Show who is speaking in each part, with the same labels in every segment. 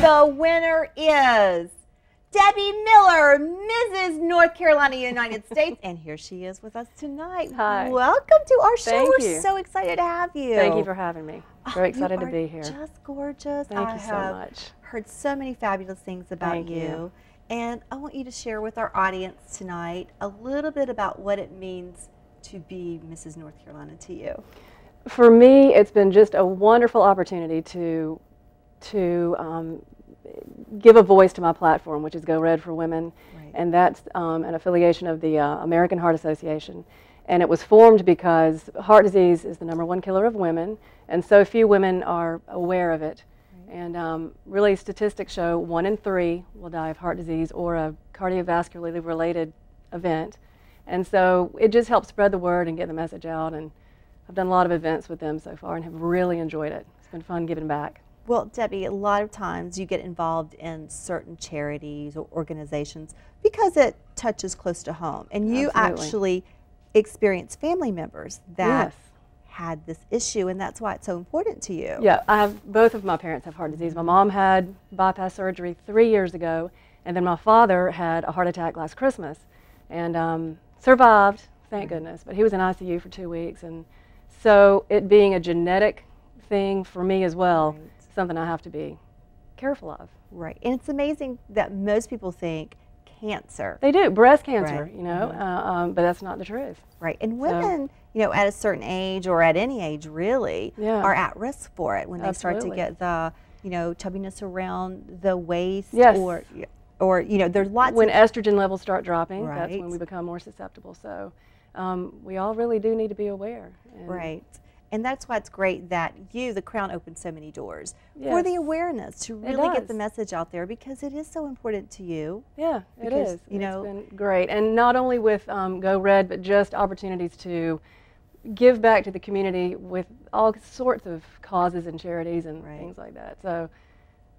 Speaker 1: The winner is Debbie Miller, Mrs. North Carolina, United States. And here she is with us tonight.
Speaker 2: Hi.
Speaker 1: Welcome to our show.
Speaker 2: Thank
Speaker 1: We're
Speaker 2: you.
Speaker 1: so excited to have you.
Speaker 2: Thank you for having me. Very excited
Speaker 1: you
Speaker 2: to be here.
Speaker 1: Just gorgeous.
Speaker 2: Thank you so much.
Speaker 1: Heard so many fabulous things about
Speaker 2: Thank you.
Speaker 1: And I want you to share with our audience tonight a little bit about what it means to be Mrs. North Carolina to you.
Speaker 2: For me, it's been just a wonderful opportunity to give a voice to my platform, which is Go Red for Women,
Speaker 1: Right.
Speaker 2: and that's an affiliation of the American Heart Association. And it was formed because heart disease is the #1 killer of women, and so few women are aware of it. Right. And really, statistics show 1 in 3 will die of heart disease or a cardiovascularly related event. And so it just helps spread the word and get the message out. And I've done a lot of events with them so far and have really enjoyed it. It's been fun giving back.
Speaker 1: Well, Debbie, a lot of times you get involved in certain charities or organizations because it touches close to home. And you
Speaker 2: Absolutely.
Speaker 1: actually experience family members that
Speaker 2: Yes.
Speaker 1: had this issue, and that's why it's so important to you.
Speaker 2: Yeah, both of my parents have heart disease. My mom had bypass surgery 3 years ago, and then my father had a heart attack last Christmas and survived, thank goodness, but he was in ICU for 2 weeks. And so it being a genetic thing for me as well,
Speaker 1: Right.
Speaker 2: something I have to be careful of.
Speaker 1: Right. And it's amazing that most people think cancer.
Speaker 2: They do, breast cancer,
Speaker 1: Right.
Speaker 2: you know, but that's not the truth.
Speaker 1: Right. And women, you know, at a certain age or at any age really,
Speaker 2: Yeah.
Speaker 1: are at risk for it when they start to
Speaker 2: Absolutely.
Speaker 1: get the, you know, tubbiness around the waist.
Speaker 2: Yes.
Speaker 1: Or, you know, there's lots
Speaker 2: When
Speaker 1: of
Speaker 2: estrogen levels start dropping, that's
Speaker 1: Right.
Speaker 2: when we become more susceptible. So we all really do need to be aware. And
Speaker 1: Right. And that's why it's great that the Crown opens so many doors for
Speaker 2: Yes.
Speaker 1: the awareness, to really get the
Speaker 2: does.
Speaker 1: message out there, because it is so important to you.
Speaker 2: Yeah, it
Speaker 1: Because,
Speaker 2: is.
Speaker 1: you know-
Speaker 2: It's been great. And not only with Go Red, but just opportunities to give back to the community with all sorts of causes and charities and
Speaker 1: Right.
Speaker 2: things like that. So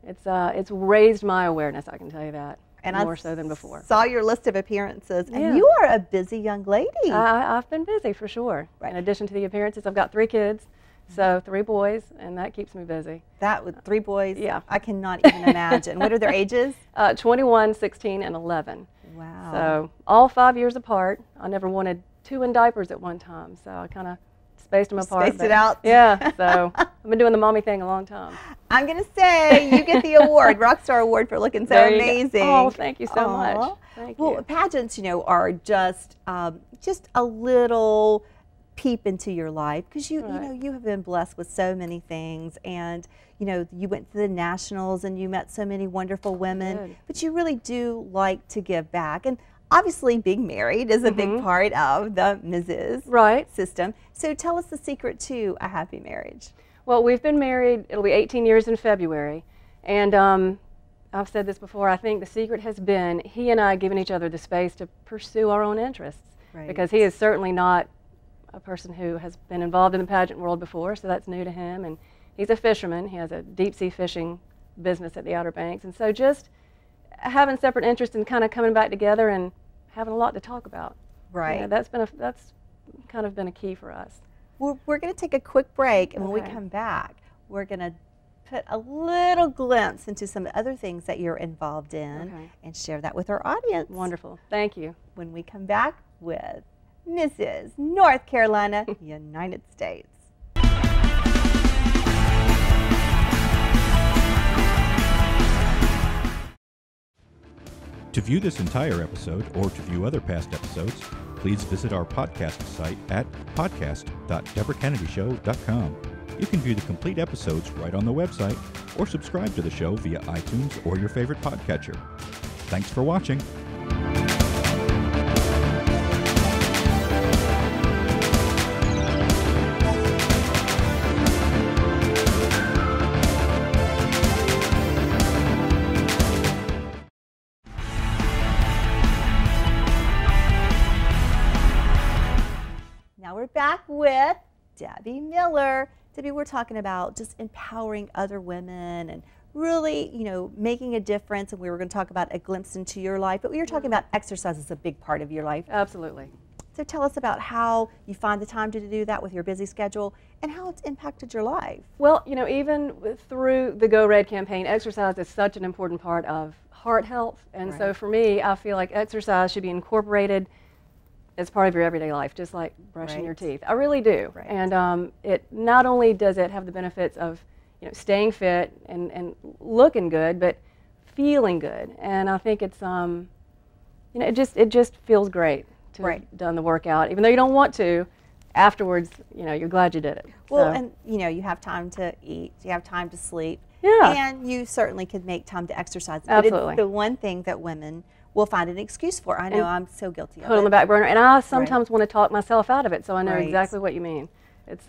Speaker 2: it's raised my awareness, I can tell you that,
Speaker 1: And
Speaker 2: more so than before.
Speaker 1: Saw your list of appearances, and
Speaker 2: Yeah.
Speaker 1: you are a busy young lady.
Speaker 2: I've been busy for sure.
Speaker 1: Right.
Speaker 2: In addition to the appearances, I've got 3 kids, so 3 boys, and that keeps me busy.
Speaker 1: That with 3 boys,
Speaker 2: Yeah.
Speaker 1: I cannot even imagine. What are their ages?
Speaker 2: 21, 16, and 11.
Speaker 1: Wow.
Speaker 2: So all 5 years apart. I never wanted 2 in diapers at one time, so I kind of spaced them apart.
Speaker 1: Spaced it out.
Speaker 2: Yeah, so I've been doing the mommy thing a long time.
Speaker 1: I'm going to say you get the award, Rockstar Award, for looking so
Speaker 2: There you go.
Speaker 1: amazing.
Speaker 2: Oh, thank you so
Speaker 1: Aw.
Speaker 2: much. Thank
Speaker 1: Well,
Speaker 2: you.
Speaker 1: pageants, you know, are just a little peep into your life, because you know, you have been blessed with so many things, and you know, you went to the nationals and you met so many wonderful women,
Speaker 2: did.
Speaker 1: but you really do like to give back. And obviously being married is a big part of the Mrs.
Speaker 2: Right.
Speaker 1: system. So tell us the secret to a happy marriage.
Speaker 2: Well, we've been married, it'll be 18 years in February, and I've said this before, I think the secret has been he and I giving each other the space to pursue our own interests.
Speaker 1: Right.
Speaker 2: Because he is certainly not a person who has been involved in the pageant world before, so that's new to him. And he's a fisherman. He has a deep sea fishing business at the Outer Banks. And so just having separate interests and kind of coming back together and having a lot to talk about.
Speaker 1: Right.
Speaker 2: You know, that's kind of been a key for us.
Speaker 1: We're going to take a quick break, and when we
Speaker 2: Okay.
Speaker 1: come back, we're going to put a little glimpse into some other things that you're involved in
Speaker 2: Okay.
Speaker 1: and share that with our audience.
Speaker 2: Wonderful. Thank you.
Speaker 1: When we come back with Mrs. North Carolina, United States.
Speaker 3: To view this entire episode or to view other past episodes, please visit our podcast site at podcast.debrakennedyshow.com. You can view the complete episodes right on the website or subscribe to the show via iTunes or your favorite podcatcher. Thanks for watching.
Speaker 1: Now we're back with Debbie Miller. Debbie, we're talking about just empowering other women and really, you know, making a difference. And we were going to talk about a glimpse into your life, but we were talking about exercise as a big part of your life.
Speaker 2: Absolutely.
Speaker 1: So tell us about how you find the time to do that with your busy schedule and how it's impacted your life.
Speaker 2: Well, you know, even through the Go Red campaign, exercise is such an important part of heart health. And so for me, I feel like exercise should be incorporated as part of your everyday life, just like brushing your teeth. I really do. And it not only does it have the benefits of, you know, staying fit and looking good, but feeling good. And I think it's, you know, it just feels great to have done the workout, even though you don't want to. Afterwards, you know, you're glad you did it.
Speaker 1: Well, and you know, you have time to eat, you have time to sleep, and you certainly could make time to exercise.
Speaker 2: Absolutely.
Speaker 1: But it's the one thing that women will find an excuse for. I know I'm so guilty of it.
Speaker 2: Put on the back burner, and I sometimes want to talk myself out of it, so I know exactly what you mean. It's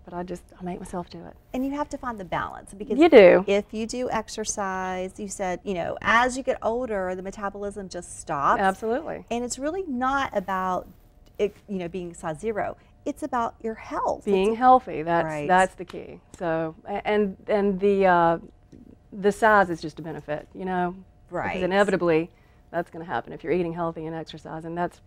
Speaker 2: but I make myself do it.
Speaker 1: And you have to find the balance, because
Speaker 2: you do.
Speaker 1: If you do exercise, you said, you know, as you get older, the metabolism just stops.
Speaker 2: Absolutely.
Speaker 1: And it's really not about it, you know, being size 0. It's about your health.
Speaker 2: Being healthy. That's the key. So and the size is just a benefit, you know. Because inevitably that's going to happen if you're eating healthy and exercising. That's,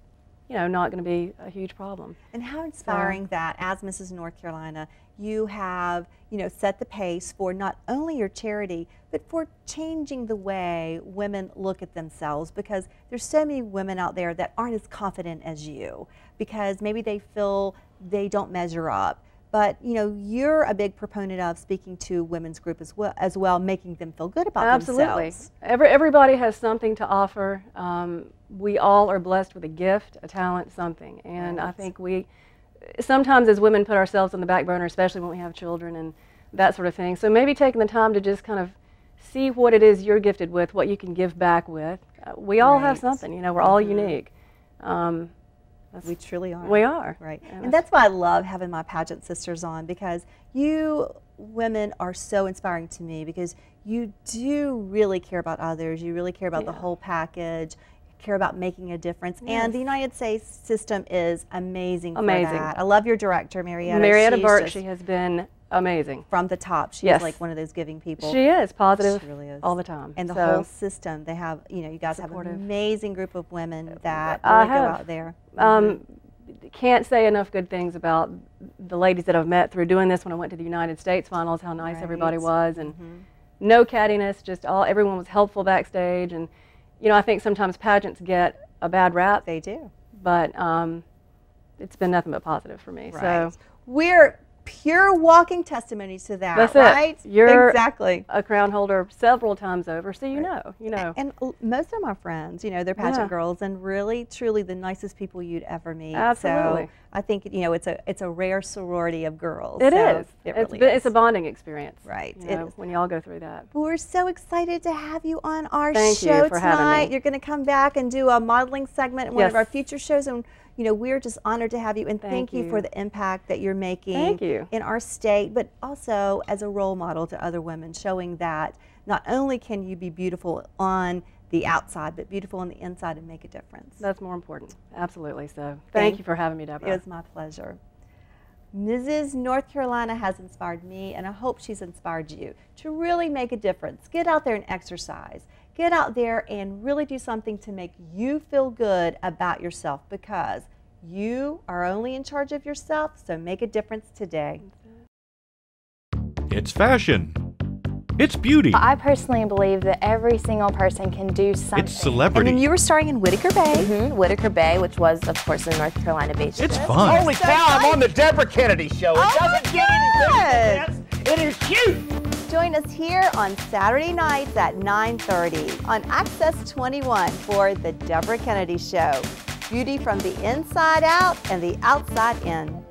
Speaker 2: you know, not going to be a huge problem.
Speaker 1: And how inspiring that, as Mrs. North Carolina, you have, you know, set the pace for not only your charity, but for changing the way women look at themselves, because there's so many women out there that aren't as confident as you, because maybe they feel they don't measure up. But, you know, you're a big proponent of speaking to women's group as well, making them feel good about themselves.
Speaker 2: Everybody has something to offer. We all are blessed with a gift, a talent, something. And I think we, sometimes as women, put ourselves on the back burner, especially when we have children and that sort of thing. So maybe taking the time to just kind of see what it is you're gifted with, what you can give back with. We all have something, you know, we're all unique.
Speaker 1: We truly are.
Speaker 2: We are.
Speaker 1: Right. And that's why I love having my pageant sisters on, because you women are so inspiring to me, because you do really care about others. You really care about the whole package. You care about making a difference. And the United States system is amazing for that. I love your director, Marietta.
Speaker 2: Burke, she has been amazing.
Speaker 1: From the top. She's like one of those giving people.
Speaker 2: She is positive.
Speaker 1: She really is.
Speaker 2: All the time.
Speaker 1: And the whole system, they have, you know, you guys have an amazing group of women that really go out there.
Speaker 2: Can't say enough good things about the ladies that I've met through doing this. When I went to the United States finals, how nice everybody was, and no cattiness, just everyone was helpful backstage. And, you know, I think sometimes pageants get a bad rap.
Speaker 1: They do.
Speaker 2: But it's been nothing but positive for me. So
Speaker 1: we're pure walking testimonies to that.
Speaker 2: That's
Speaker 1: right?
Speaker 2: It. You're
Speaker 1: exactly
Speaker 2: a crown holder several times over, so you know.
Speaker 1: And most of my friends, you know, they're pageant girls, and really, truly, the nicest people you'd ever meet.
Speaker 2: Absolutely.
Speaker 1: So I think, you know, it's a rare sorority of girls.
Speaker 2: It is.
Speaker 1: It really is.
Speaker 2: It's a bonding experience.
Speaker 1: Right.
Speaker 2: You know, when you all go through that.
Speaker 1: We're so excited to have you on our
Speaker 2: Thank
Speaker 1: show
Speaker 2: you for
Speaker 1: tonight.
Speaker 2: having me.
Speaker 1: You're going to come back and do a modeling segment in one of our future shows, and you know, we're just honored to have you, and thank you for the impact that you're making in our state, but also as a role model to other women, showing that not only can you be beautiful on the outside, but beautiful on the inside and make a difference.
Speaker 2: That's more important. Absolutely. So thank you for having me, Debra.
Speaker 1: It was my pleasure. Mrs. North Carolina has inspired me, and I hope she's inspired you to really make a difference. Get out there and exercise. Get out there and really do something to make you feel good about yourself, because you are only in charge of yourself, so make a difference today.
Speaker 3: It's fashion. It's beauty.
Speaker 4: I personally believe that every single person can do something.
Speaker 3: It's celebrity.
Speaker 1: And then you were starring in Whitaker Bay.
Speaker 4: Whitaker Bay, which was, of course, in North Carolina Beach.
Speaker 3: It's fun.
Speaker 5: Holy cow, I'm on the Debra Kennedy show. It doesn't get anything but this. It is huge.
Speaker 1: Join us here on Saturday nights at 9:30 on Access 21 for the Debra Kennedy Show. Beauty from the inside out and the outside in.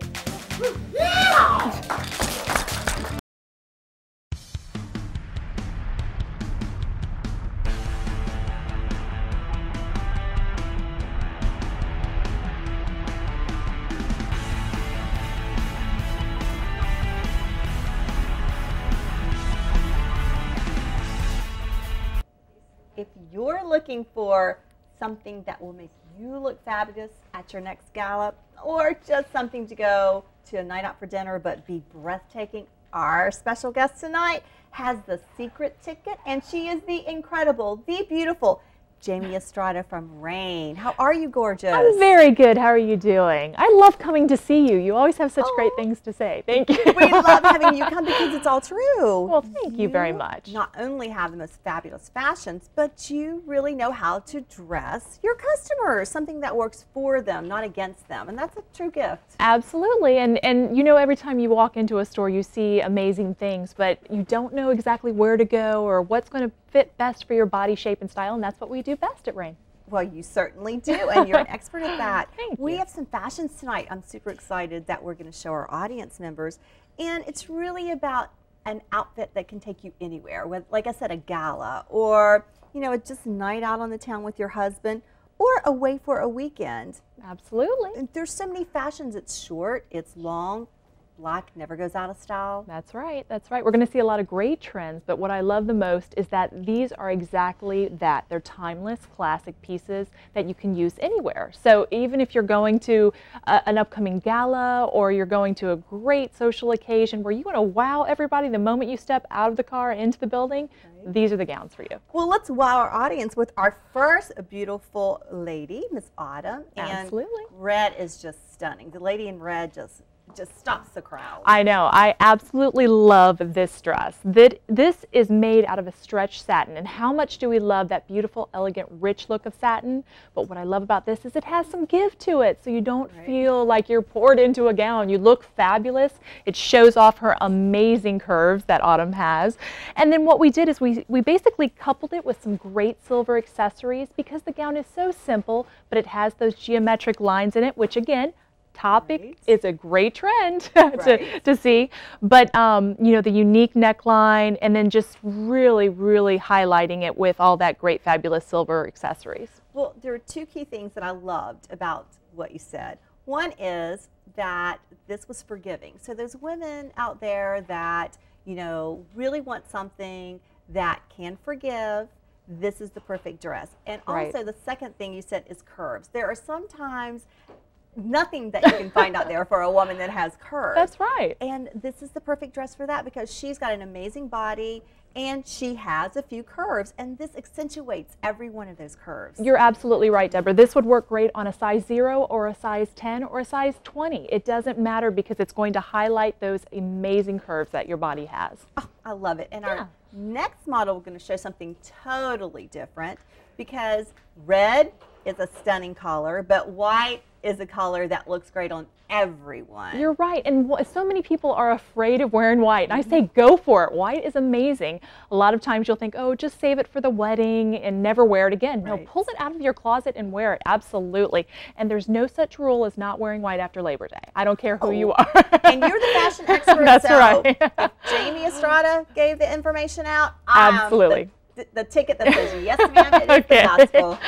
Speaker 1: If you're looking for something that will make you look fabulous at your next gala, or just something to go to a night out for dinner but be breathtaking, our special guest tonight has the secret ticket, and she is the incredible, the beautiful Jamie Estrada from Rain. How are you, gorgeous?
Speaker 6: I'm very good. How are you doing? I love coming to see you. You always have such great things to say. Thank you.
Speaker 1: We love having you come because it's all true.
Speaker 6: Well, thank you very much.
Speaker 1: Not only have the most fabulous fashions, but you really know how to dress your customers, something that works for them, not against them. And that's a true gift.
Speaker 6: Absolutely. And you know, every time you walk into a store, you see amazing things, but you don't know exactly where to go or what's going to fit best for your body shape and style, and that's what we do best at Rain.
Speaker 1: Well, you certainly do, and you're an expert at that.
Speaker 6: Thank
Speaker 1: We
Speaker 6: you.
Speaker 1: have some fashions tonight. I'm super excited that we're going to show our audience members, and it's really about an outfit that can take you anywhere, with, like I said, a gala, or you know, just a night out on the town with your husband, or away for a weekend.
Speaker 6: Absolutely.
Speaker 1: And there's so many fashions. It's short, it's long. Black never goes out of style.
Speaker 6: That's right. That's right. We're going to see a lot of great trends, but what I love the most is that these are exactly that. They're timeless, classic pieces that you can use anywhere. So even if you're going to an upcoming gala or you're going to a great social occasion where you want to wow everybody the moment you step out of the car into the building, these are the gowns for you.
Speaker 1: Well, let's wow our audience with our first beautiful lady, Miss Autumn.
Speaker 6: Absolutely.
Speaker 1: And red is just stunning. The lady in red just stops the crowd.
Speaker 6: I know. I absolutely love this dress. This is made out of a stretch satin, and how much do we love that beautiful, elegant, rich look of satin? But what I love about this is it has some give to it, so you don't feel like you're poured into a gown. You look fabulous. It shows off her amazing curves that Autumn has. And then what we did is we basically coupled it with some great silver accessories because the gown is so simple, but it has those geometric lines in it, which again, topic is a great trend to see, but you know, the unique neckline and then just really highlighting it with all that great fabulous silver accessories.
Speaker 1: Well, there are two key things that I loved about what you said. One is that this was forgiving. So those women out there that, you know, really want something that can forgive, this is the perfect dress. And also the second thing you said is curves. There are sometimes nothing that you can find out there for a woman that has curves.
Speaker 6: That's right.
Speaker 1: And this is the perfect dress for that because she's got an amazing body and she has a few curves, and this accentuates every one of those curves.
Speaker 6: You're absolutely right, Deborah. This would work great on a size 0 or a size 10 or a size 20. It doesn't matter because it's going to highlight those amazing curves that your body has.
Speaker 1: Oh, I love it. And our next model, we're going to show something totally different because red is a stunning color, but white is a color that looks great on everyone.
Speaker 6: You're right, and so many people are afraid of wearing white, and I say go for it. White is amazing. A lot of times you'll think, oh, just save it for the wedding and never wear it again. No, pull it out of your closet and wear it, absolutely. And there's no such rule as not wearing white after Labor Day. I don't care who you are.
Speaker 1: And you're the fashion expert,
Speaker 6: That's
Speaker 1: so
Speaker 6: right.
Speaker 1: if Jamie Estrada gave the information out,
Speaker 6: Absolutely.
Speaker 1: The ticket that says, yes, ma'am, it is the gospel.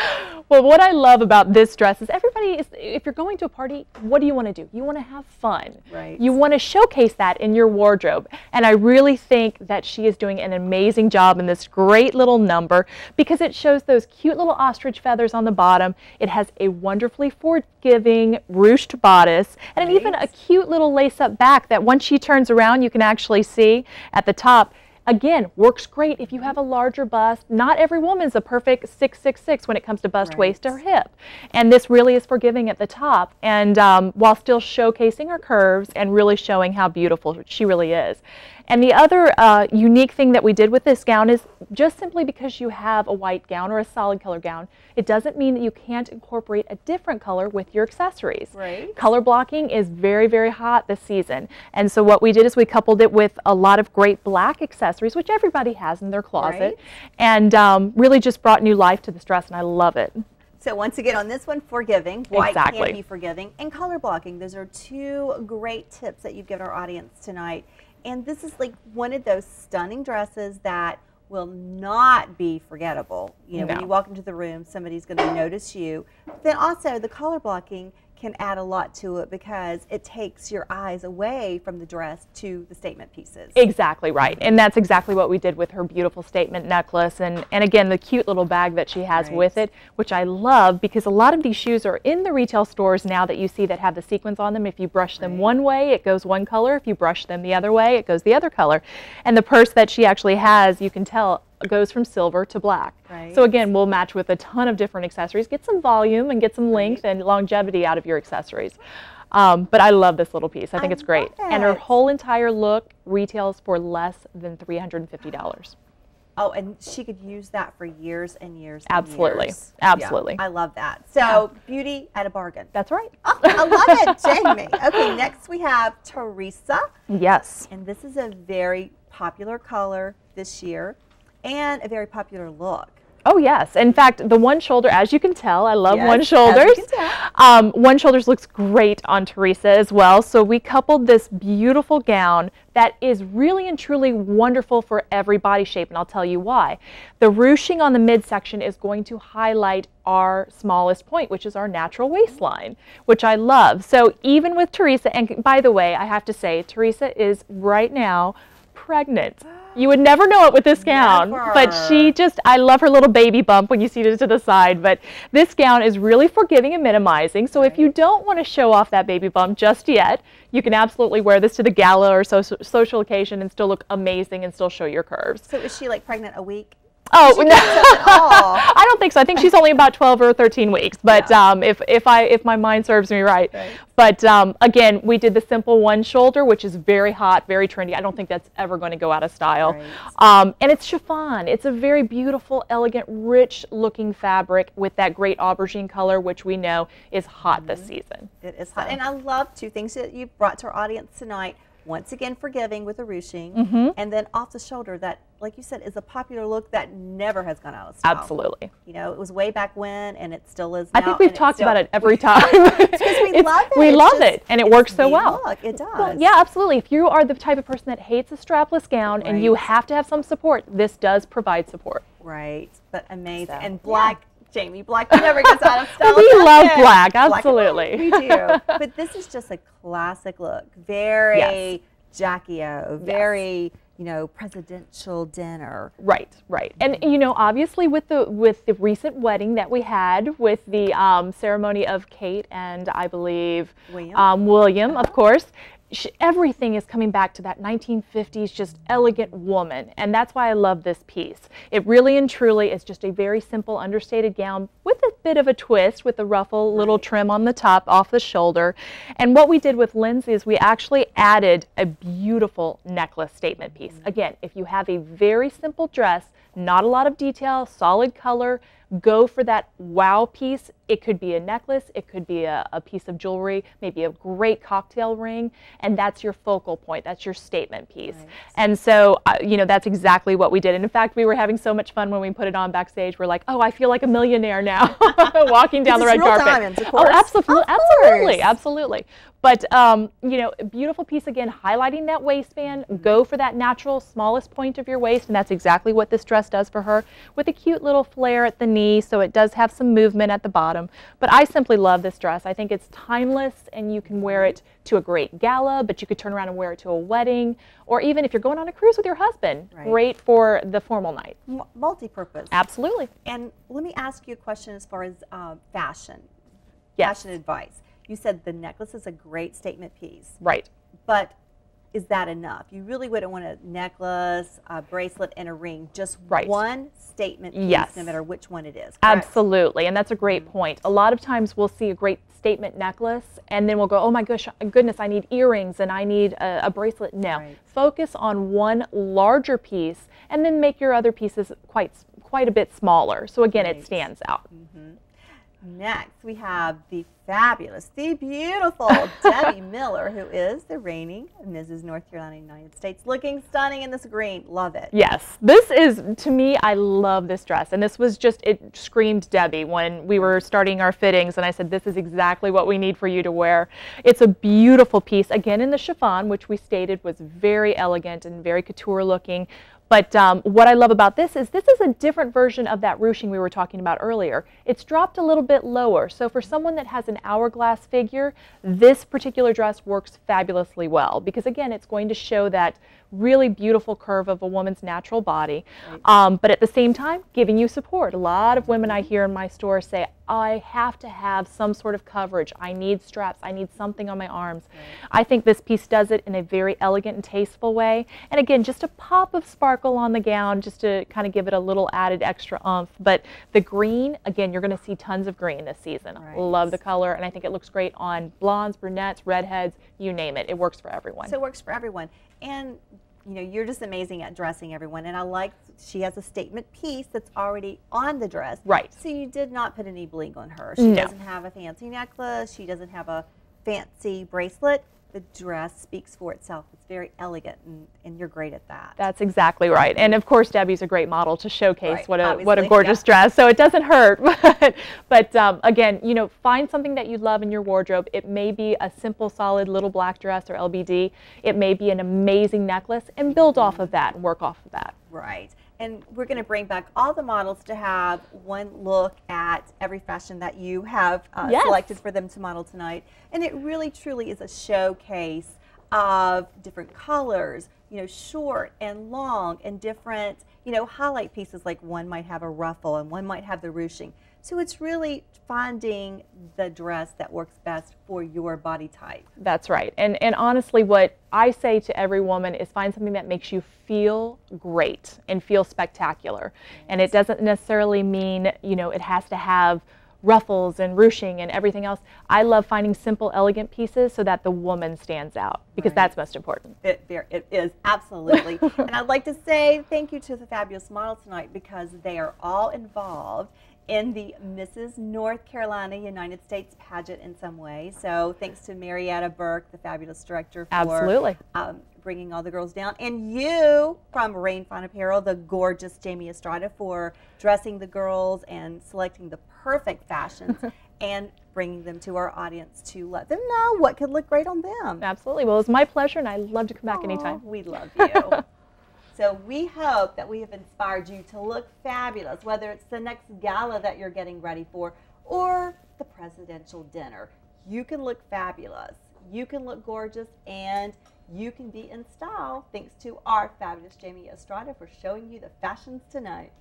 Speaker 6: Well, what I love about this dress is if you're going to a party, what do you want to do? You want to have fun.
Speaker 1: Right.
Speaker 6: You want to showcase that in your wardrobe. And I really think that she is doing an amazing job in this great little number because it shows those cute little ostrich feathers on the bottom. It has a wonderfully forgiving ruched bodice and even a cute little lace-up back that once she turns around, you can actually see at the top. Again, works great if you have a larger bust. Not every woman's a perfect 6'6" when it comes to bust, waist, or hip. And this really is forgiving at the top, and while still showcasing her curves and really showing how beautiful she really is. And the other unique thing that we did with this gown is just simply because you have a white gown or a solid color gown, it doesn't mean that you can't incorporate a different color with your accessories.
Speaker 1: Right.
Speaker 6: Color blocking is very hot this season. And so what we did is we coupled it with a lot of great black accessories, which everybody has in their closet, and really just brought new life to this dress, and I love it.
Speaker 1: So once again, on this one, forgiving. White can be forgiving. And color blocking. Those are two great tips that you've given our audience tonight. And this is like one of those stunning dresses that will not be forgettable. You know, when you walk into the room, somebody's going to notice you. Then also the color blocking can add a lot to it because it takes your eyes away from the dress to the statement pieces.
Speaker 6: Exactly right. And that's exactly what we did with her beautiful statement necklace and again the cute little bag that she has with it, which I love because a lot of these shoes are in the retail stores now that you see that have the sequins on them. If you brush them one way, it goes one color. If you brush them the other way, it goes the other color. And the purse that she actually has, you can tell goes from silver to black.
Speaker 1: Right.
Speaker 6: So again, we'll match with a ton of different accessories, get some volume and get some length and longevity out of your accessories. But I love this little piece. I think it's great. And her whole entire look retails for less than $350.
Speaker 1: Oh, and she could use that for years and years and
Speaker 6: Absolutely.
Speaker 1: years.
Speaker 6: Absolutely.
Speaker 1: Yeah, I love that. So, beauty at a bargain.
Speaker 6: That's right.
Speaker 1: Oh, I love it, Jamie. Okay, next we have Teresa.
Speaker 6: Yes.
Speaker 1: And this is a very popular color this year and a very popular look.
Speaker 6: Oh yes, in fact, the one shoulder, as you can tell, I love
Speaker 1: Yes,
Speaker 6: one
Speaker 1: as
Speaker 6: shoulders.
Speaker 1: you can tell.
Speaker 6: One shoulders looks great on Teresa as well. So we coupled this beautiful gown that is really and truly wonderful for every body shape, and I'll tell you why. The ruching on the midsection is going to highlight our smallest point, which is our natural waistline, which I love. So even with Teresa, and by the way, I have to say, Teresa is right now pregnant. You would never know it with this gown, but she just, I love her little baby bump when you see it to the side, but this gown is really forgiving and minimizing, so if you don't want to show off that baby bump just yet, you can absolutely wear this to the gala or social occasion and still look amazing and still show your curves.
Speaker 1: So is she like pregnant a week?
Speaker 6: Oh, no. I don't think so. I think she's only about 12 or 13 weeks, but if my mind serves me right. But again, we did the simple one shoulder, which is very hot, very trendy. I don't think that's ever going to go out of style. And it's chiffon. It's a very beautiful, elegant, rich looking fabric with that great aubergine color, which we know is hot this season.
Speaker 1: It is hot. And I love two things that you brought to our audience tonight. Once again, forgiving with a ruching, and then off the shoulder that, like you said, is a popular look that never has gone out of style.
Speaker 6: Absolutely.
Speaker 1: You know, it was way back when, and it still is now.
Speaker 6: I think we've talked about it every time.
Speaker 1: Because we love it.
Speaker 6: We love it, and it works so well.
Speaker 1: Look, it does.
Speaker 6: Well, yeah, absolutely. If you are the type of person that hates a strapless gown and you have to have some support, this does provide support.
Speaker 1: Right, but amazing. And black. Jamie, black never gets out of style.
Speaker 6: We love black, absolutely.
Speaker 1: We do. But this is just a classic look. Very Jackie O, very, you know, presidential dinner.
Speaker 6: Right, right. And, you know, obviously with the recent wedding that we had with the ceremony of Kate and I believe William, of course, everything is coming back to that 1950s just elegant woman, and that's why I love this piece. It really and truly is just a very simple understated gown with a bit of a twist with the ruffle little trim on the top off the shoulder. And what we did with Lindsay is we actually added a beautiful necklace statement piece. Again, if you have a very simple dress, not a lot of detail, solid color, go for that wow piece. It could be a necklace, it could be a piece of jewelry, maybe a great cocktail ring, and that's your focal point, that's your statement piece. And so, you know, that's exactly what we did. And in fact, we were having so much fun when we put it on backstage. We're like, oh, I feel like a millionaire now, walking down the red carpet.
Speaker 1: Diamonds, of course.
Speaker 6: Oh, absolutely, absolutely, absolutely. But, you know, beautiful piece, again, highlighting that waistband. Go for that natural smallest point of your waist, and that's exactly what this dress does for her, with a cute little flare at the knee, so it does have some movement at the bottom. But I simply love this dress. I think it's timeless, and you can wear it to a great gala, but you could turn around and wear it to a wedding, or even if you're going on a cruise with your husband, great for the formal night.
Speaker 1: Multi-purpose.
Speaker 6: Absolutely.
Speaker 1: And let me ask you a question as far as fashion,
Speaker 6: Yes.
Speaker 1: fashion advice. You said the necklace is a great statement piece.
Speaker 6: Right.
Speaker 1: But is that enough? You really wouldn't want a necklace, a bracelet, and a ring. Just one statement piece, no matter which one it is. Correct?
Speaker 6: Absolutely, and that's a great point. A lot of times we'll see a great statement necklace, and then we'll go, oh my goodness, I need earrings and I need a bracelet. No, focus on one larger piece, and then make your other pieces quite a bit smaller. So again, it stands out.
Speaker 1: Next, we have the fabulous, the beautiful Debbie Miller, who is the reigning Mrs. North Carolina, United States, looking stunning in this green. Love it.
Speaker 6: Yes, this is, to me, I love this dress, and this was just, it screamed Debbie when we were starting our fittings, and I said, this is exactly what we need for you to wear. It's a beautiful piece, again in the chiffon, which we stated was very elegant and very couture looking. But what I love about this is a different version of that ruching we were talking about earlier. It's dropped a little bit lower. So for someone that has an hourglass figure, this particular dress works fabulously well because, again, it's going to show that really beautiful curve of a woman's natural body, but at the same time, giving you support. A lot of women I hear in my store say, I have to have some sort of coverage. I need straps. I need something on my arms. I think this piece does it in a very elegant and tasteful way. And again, just a pop of sparkle on the gown just to kind of give it a little added extra oomph. But the green, again, you're going to see tons of green this season. Love the color, and I think it looks great on blondes, brunettes, redheads, you name it. It works for everyone.
Speaker 1: So it works for everyone. And you know, you're just amazing at dressing everyone, and I like she has a statement piece that's already on the dress.
Speaker 6: Right.
Speaker 1: So you did not put any bling on her. She doesn't have a fancy necklace. She doesn't have a fancy bracelet. The dress speaks for itself. It's very elegant, and you're great at that.
Speaker 6: That's exactly right. And of course, Debbie's a great model to showcase what a gorgeous
Speaker 1: yeah.
Speaker 6: dress. So it doesn't hurt. But again, you know, find something that you love in your wardrobe. It may be a simple, solid little black dress or LBD. It may be an amazing necklace, and build off of that and work off of that.
Speaker 1: Right. And we're going to bring back all the models to have one look at every fashion that you have selected for them to model tonight. And it really, truly is a showcase of different colors, you know, short and long, and different, you know, highlight pieces. Like one might have a ruffle and one might have the ruching. So it's really finding the dress that works best for your body type.
Speaker 6: That's right. And honestly, what I say to every woman is find something that makes you feel great and feel spectacular. And it doesn't necessarily mean, you know, it has to have ruffles and ruching and everything else. I love finding simple, elegant pieces so that the woman stands out, because that's most important.
Speaker 1: It is, absolutely. And I'd like to say thank you to the fabulous models tonight, because they are all involved in the Mrs. North Carolina United States pageant in some way. So thanks to Marietta Burke, the fabulous director, for bringing all the girls down. And you, from Rain Fine Apparel, the gorgeous Jamie Estrada, for dressing the girls and selecting the perfect fashions and bringing them to our audience to let them know what could look great on them.
Speaker 6: Absolutely. Well, it's my pleasure, and I'd love to come back anytime.
Speaker 1: We love you. So we hope that we have inspired you to look fabulous, whether it's the next gala that you're getting ready for or the presidential dinner. You can look fabulous, you can look gorgeous, and you can be in style, thanks to our fabulous Jamie Estrada for showing you the fashions tonight.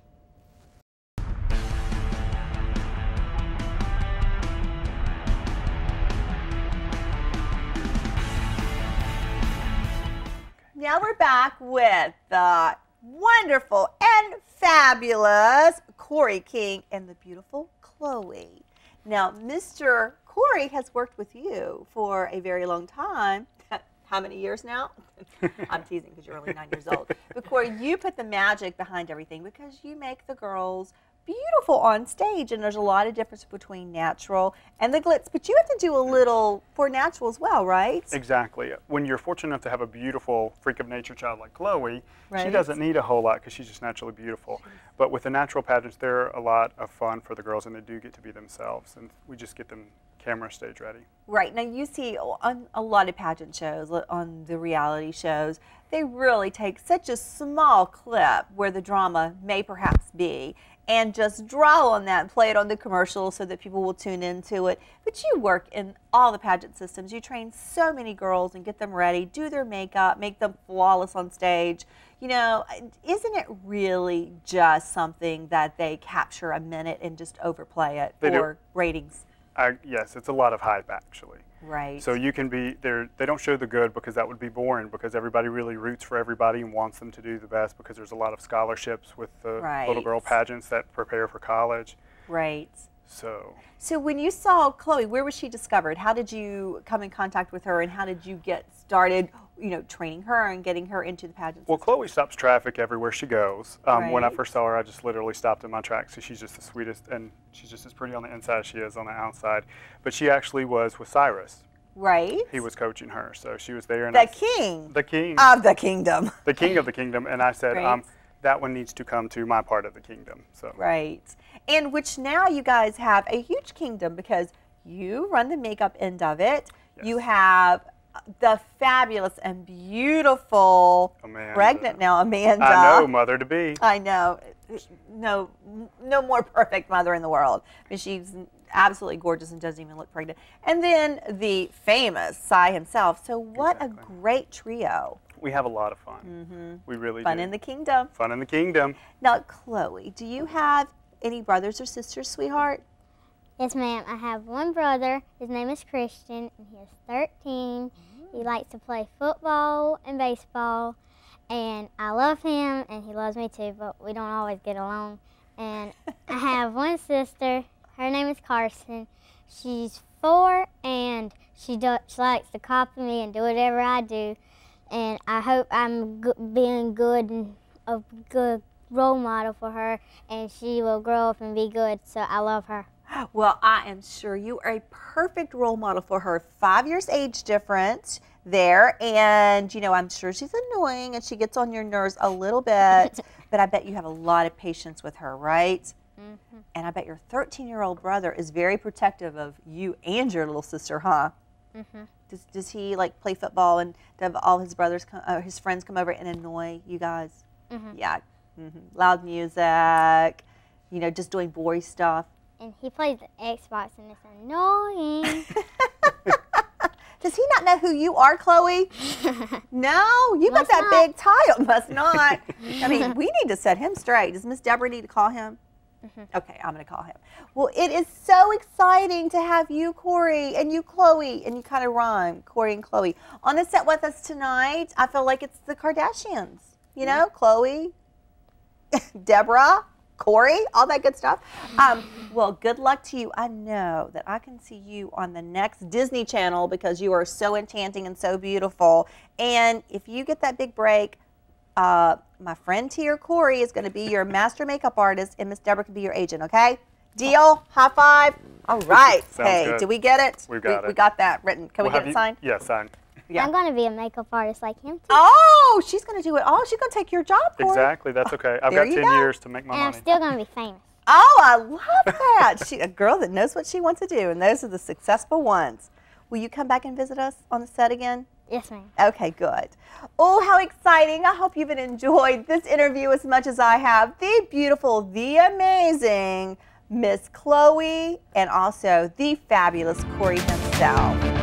Speaker 1: Now we're back with the wonderful and fabulous Corey King and the beautiful Chloe. Now, Mr. Corey has worked with you for a very long time. How many years now? I'm teasing because you're only 9 years old. But Corey, you put the magic behind everything, because you make the girls beautiful on stage, and there's a lot of difference between natural and the glitz, but you have to do a little for natural as well, right?
Speaker 7: Exactly. When you're fortunate enough to have a beautiful freak of nature child like Chloe, she doesn't need a whole lot because she's just naturally beautiful. But with the natural pageants, they're a lot of fun for the girls, and they do get to be themselves, and we just get them camera stage ready.
Speaker 1: Right. Now you see on a lot of pageant shows, on the reality shows, they really take such a small clip where the drama may perhaps be, and just draw on that and play it on the commercial so that people will tune into it. But you work in all the pageant systems. You train so many girls and get them ready, do their makeup, make them flawless on stage. You know, isn't it really just something that they capture a minute and just overplay it for ratings?
Speaker 7: Yes, it's a lot of hype, actually.
Speaker 1: Right.
Speaker 7: So you can be there. They don't show the good because that would be boring, because everybody really roots for everybody and wants them to do the best, because there's a lot of scholarships with the little girl pageants that prepare for college.
Speaker 1: Right.
Speaker 7: So
Speaker 1: when you saw Chloe, where was she discovered? How did you come in contact with her, and how did you get started, you know, training her and getting her into the pageant
Speaker 7: Well,
Speaker 1: system?
Speaker 7: Chloe stops traffic everywhere she goes. When I first saw her, I just literally stopped in my tracks. So she's just the sweetest, and she's just as pretty on the inside as she is on the outside. But she actually was with Cyrus.
Speaker 1: Right.
Speaker 7: He was coaching her, so she was there. And
Speaker 1: the king.
Speaker 7: The king.
Speaker 1: Of the kingdom.
Speaker 7: The king of the kingdom. And I said, that one needs to come to my part of the kingdom. So.
Speaker 1: Right. And which now you guys have a huge kingdom, because you run the makeup end of it. Yes. You have the fabulous and beautiful pregnant now Amanda.
Speaker 7: I know, mother-to-be.
Speaker 1: I know. No more perfect mother in the world. I mean, she's absolutely gorgeous and doesn't even look pregnant. And then the famous Cy himself. So what a great trio.
Speaker 7: We have a lot of fun. We really do.
Speaker 1: Fun in the kingdom.
Speaker 7: Fun in the kingdom.
Speaker 1: Now, Chloe, do you have any brothers or sisters, sweetheart?
Speaker 8: Yes, ma'am. I have one brother. His name is Christian, and he is 13. He likes to play football and baseball, and I love him, and he loves me too, but we don't always get along. And I have one sister. Her name is Carson. She's 4, and she likes to copy me and do whatever I do. And I hope I'm being good and a good role model for her, and she will grow up and be good, so I love her.
Speaker 1: Well, I am sure you are a perfect role model for her. 5 years age difference there, and you know, I'm sure she's annoying and she gets on your nerves a little bit, but I bet you have a lot of patience with her, right? And I bet your 13-year-old brother is very protective of you and your little sister, huh? Does he like play football and have all his brothers, his friends come over and annoy you guys? Yeah, loud music, you know, just doing boy stuff.
Speaker 8: And he plays the Xbox, and it's annoying.
Speaker 1: Does he not know who you are, Chloe? No, you got that big title. Must not. I mean, we need to set him straight. Does Miss Debra need to call him? Okay, I'm going to call him. Well, it is so exciting to have you, Corey, and you, Chloe, and you kind of rhyme, Corey and Chloe, on the set with us tonight. I feel like it's the Kardashians, you know, Chloe, Debra, Corey, all that good stuff. Well, good luck to you. I know that I can see you on the next Disney Channel because you are so enchanting and so beautiful. And if you get that big break, my friend here, Corey, is going to be your master makeup artist, and Miss Debra can be your agent, okay? Deal? High five? All right. Hey,
Speaker 7: good.
Speaker 1: did we get it?
Speaker 7: We got it.
Speaker 1: We got that written. Can we get it signed?
Speaker 7: Yeah, signed.
Speaker 1: Yeah.
Speaker 8: I'm going to be a makeup artist like him, too.
Speaker 1: Oh, she's going to do it all. She's going to take your job, Corey.
Speaker 7: Exactly. That's okay. I've
Speaker 1: There
Speaker 7: got
Speaker 1: you
Speaker 7: 10
Speaker 1: go.
Speaker 7: years to make my
Speaker 8: And
Speaker 7: money.
Speaker 8: I'm still going to be famous.
Speaker 1: Oh, I love that. A girl that knows what she wants to do, and those are the successful ones. Will you come back and visit us on the set again?
Speaker 8: Yes, ma'am.
Speaker 1: Okay, good. Oh, how exciting. I hope you've enjoyed this interview as much as I have. The beautiful, the amazing Miss Chloe, and also the fabulous Corey himself.